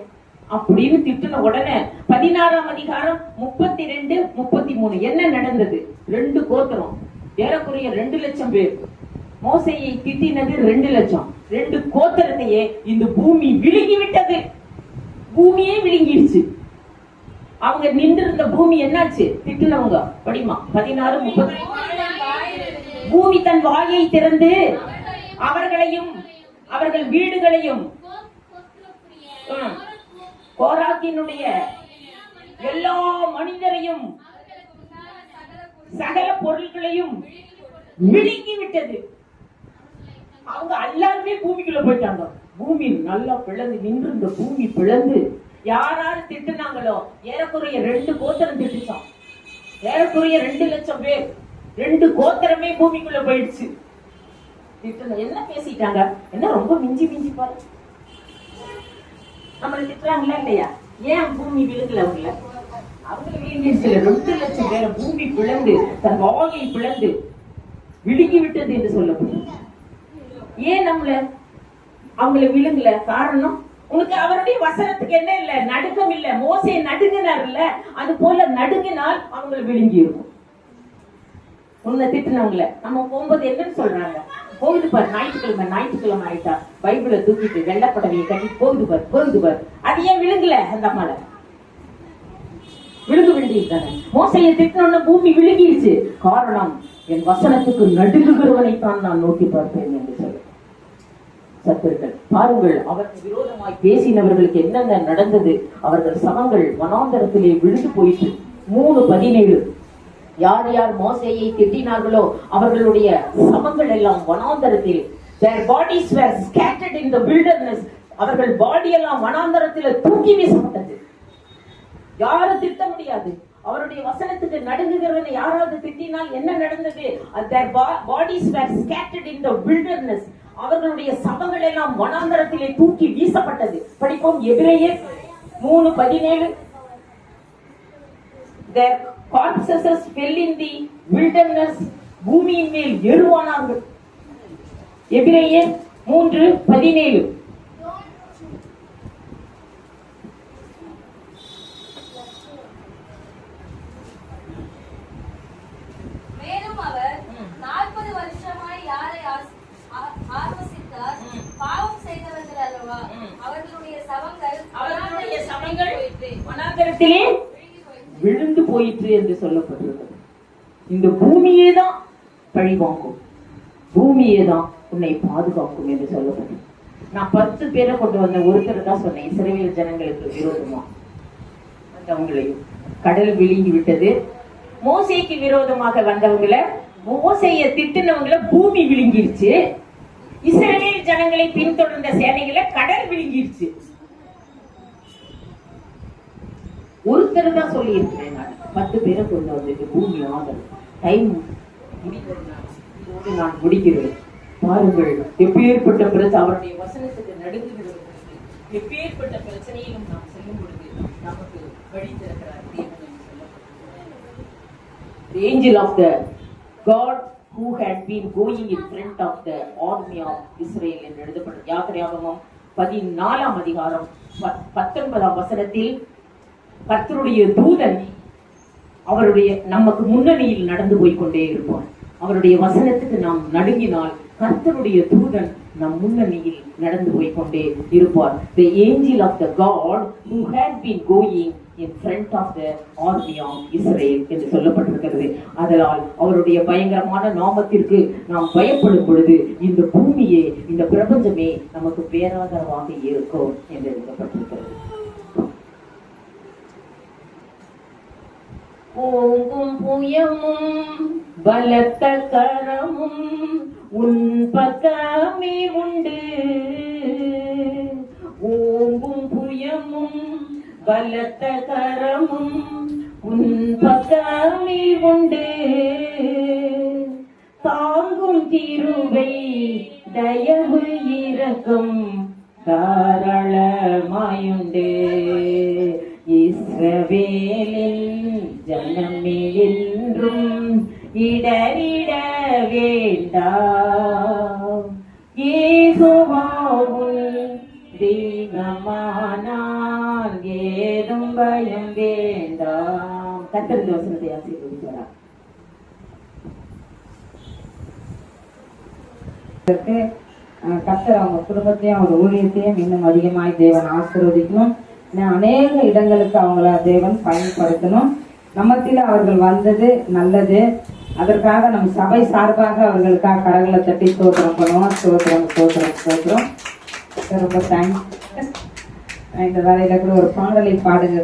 S1: அப்படின்னு திட்டுன உடனே 16ஆம் அதிகாரம் 32, 33 என்ன நடந்தது? 2 கோத்திரம் ஏறக்குறைய 2 லட்சம் பேர். மோசையை திட்டினது 2 லட்சம். 2 கோத்திரத்தையே இந்த பூமி விழுங்கி விட்டது. பூமியே விழுங்கிடுச்சு. அவங்க நின்று இருந்த பூமி என்னாச்சு? திட்டுனவங்க படிமா 16:30 பூமி தன் வாயை திறந்து அவர்களையும் அவர்கள் வீடுகளையும் கோராக்கினுடைய எல்லா மனிதரையும் சகல பொருட்களையும் விழுங்கி விட்டது. அவங்க எல்லாருமே பூமிக்குள்ள போயிட்டாங்க. பூமி நல்லா பிளந்து நின்று இந்த பூமி பிளந்து யாராரு திட்டுனாங்களோ ஏறக்குறைய 2 கோத்திரம் திட்டுச்சான். ஏறக்குறைய 2 லட்சம் பேர் 2 கோத்திரமே பூமிக்குள்ள போயிடுச்சு. என்ன பேசிட்டாங்க? என்ன ரொம்ப மிஞ்சி மிஞ்சி பாரு. நம்மள திட்டுறாங்களா இல்லையா? ஏன் பூமி விழுங்கல? அவங்களை விழுங்கிடுச்சு. 2 லட்சம் பேரை பூமி பிளந்து தன் வாயை பிளந்து விழுங்கி விட்டது என்று சொல்லப்படுது. ஏன் நம்மள அவங்களை விழுங்கல? காரணம் உனக்கு அவருடைய வசனத்துக்கு என்ன இல்ல? நடுக்கம் இல்ல. மோசே நடுங்கினார் இல்ல, அது போல நடுங்கினால் அவங்களை விழுங்கி இருக்கும். உன்னை திட்டுனவங்கள நம்ம போகும்போது என்னன்னு சொல்றாங்க? போகுது பாரு, ஞாயிற்றுக்கிழமை ஆயிட்டா பைபிளை தூக்கிட்டு வெள்ளப்படவையை கட்டி போகுது பாரு. அது ஏன் விழுங்கல? அந்த மலை விழுங்க வேண்டியதுதானே. மோசையை திட்டின பூமி விழுங்கிடுச்சு. காரணம் என் வசனத்துக்கு நடுங்குகிறவனைத்தான் நான் நோக்கி பார்ப்பேன் என்று சொல்ல சத்துருக்கள். பாருங்கள், அவருக்கு விரோதமாய் பேசினவர்களுக்கு என்னென்ன நடந்தது. அவர்கள் சமங்கள் வனாந்தரத்திலே விழுந்து போயிட்டு 3:17 யார் யார் மோசேயை திட்டினார்களோ அவர்களுடைய சமங்கள் எல்லாம் வனாந்தரத்தில் their bodies were scattered in the wilderness. அவர்கள் பாடி எல்லாம் வனாந்தரத்தில் தூக்கி வீசப்பட்டது. யாரும் திட்ட முடியாது. அவருடைய வசனத்துக்கு நடுங்குகிறவனை யாராவது திட்டினால் என்ன நடந்தது? their bodies were scattered in the wilderness. அவர்களுடைய சபங்கள் எல்லாம் வனாந்தரத்திலே தூக்கி வீசப்பட்டது. படிப்போம் எபிரேயர் 3:17 their corpses fell in the wilderness. பூமியின் மேல் எருவானார்கள். எபிரேயர் 3:17
S2: மேலும் அவர் 40 வருஷமாய் யாரை ஆலோசித்தார்? பாவம் செய்தவர்கள் அல்லவா? அவர்களுடைய சவங்கள்
S1: வனாந்தரத்திலே விழுந்து போயிற்று என்று சொல்லப்பட்டிருக்கிறது. இந்த பூமியே தான் பழி வாங்கும், பூமியே தான் உன்னை பாதுகாக்கும் என்று சொல்லப்பட்டது. நான் 10 பேரை கொண்டு வந்த ஒருத்தர் தான் சொன்னேன். இஸ்ரவேல் ஜனங்களுக்கு விரோதமா வந்தவங்களையும் கடல் விழுங்கி விட்டது. மோசேக்கு விரோதமாக வந்தவங்களை, மோசைய திட்டினவங்களை பூமி விழுங்கிருச்சு. இஸ்ரவேல் ஜனங்களை பின்தொடர்ந்த சேனைகளை கடல் விழுங்கிருச்சு. ஒருத்தர் தான் சொல்லி இருக்கிறேன். நான் 10 பேரை கொண்டு வந்தது பூமி ஆதல். டைம் நான் முடிக்கிறேன். பாருங்கள் எப்பேற்பட்ட பிரச்சனை, அவருடைய வசனத்துக்கு நடுங்குகிறது. எப்பேற்பட்ட பிரச்சனையிலும் நாம் செல்லும் பொழுது நமக்கு வழி திறக்கிறார் தேவன் என்று சொல்லப்பட்டிருக்கிறது. The angel of the God who had been going in front of the army of Israel என்று எழுதப்பட்ட யாத்திராகமம் 14ஆம் அதிகாரம் 19ஆம் வசனத்தில் கர்த்தருடைய தூதன் அவருடைய நமக்கு முன்னணியில் நடந்து போய்கொண்டே இருப்பார். அவருடைய வசனத்துக்கு நாம் நடுங்கினால் கர்த்தருடைய தூதன் நம் முன்னணியில் நடந்து போய்கொண்டே இருப்பார். The angel of the God who had been going in front of the army of Israel என்று சொல்லப்பட்டிருக்கிறது. அதனால் அவருடைய பயங்கரமான நாமத்திற்கு நாம் பயப்படும் பொழுது இந்த பூமியே, இந்த பிரபஞ்சமே நமக்கு பேராதரவாக இருக்கும் என்று எழுதப்பட்டிருக்கிறது. ஓங்கும் புயமும் பலத்த கரமும் உன் பக்கமே உண்டு. ஓங்கும் புயமும் பலத்த கரமும் உன் பக்கமே உண்டு. தாங்கும் கிருபை தயவு இரக்கம் தாராளமாயுண்டு. இஸ்ரவேலின் ஜனமே என்றும் இடறிட வேண்டாம். யெகோவாவுன் தெய்வமானார் ஏதும் பயம் வேண்டாம். கர்த்தர் வசனத்தை ஆசீர்வதிக்கிறார்.
S4: கர்த்தர் அவங்க குடும்பத்தையும் அவங்க ஊழியத்தையும் இன்னும் அதிகமாய் தேவன் ஆசீர்வதிக்கணும். அநேக இடங்களுக்கு அவங்கள தேவன் பயன்படுத்தணும். நம்மத்தில அவர்கள் வந்தது நல்லது. அதற்காக நம் சபை சார்பாக அவர்களுக்காக கரங்களை தட்டி ஸ்தோத்திரம் பண்ணுவோம். ஸ்தோத்திரம் ஸ்தோத்திரம் ஸ்தோத்திரம். ரொம்ப தேங்க்ஸ். இந்த வேலையில கூட ஒரு பாடலை பாடுங்க.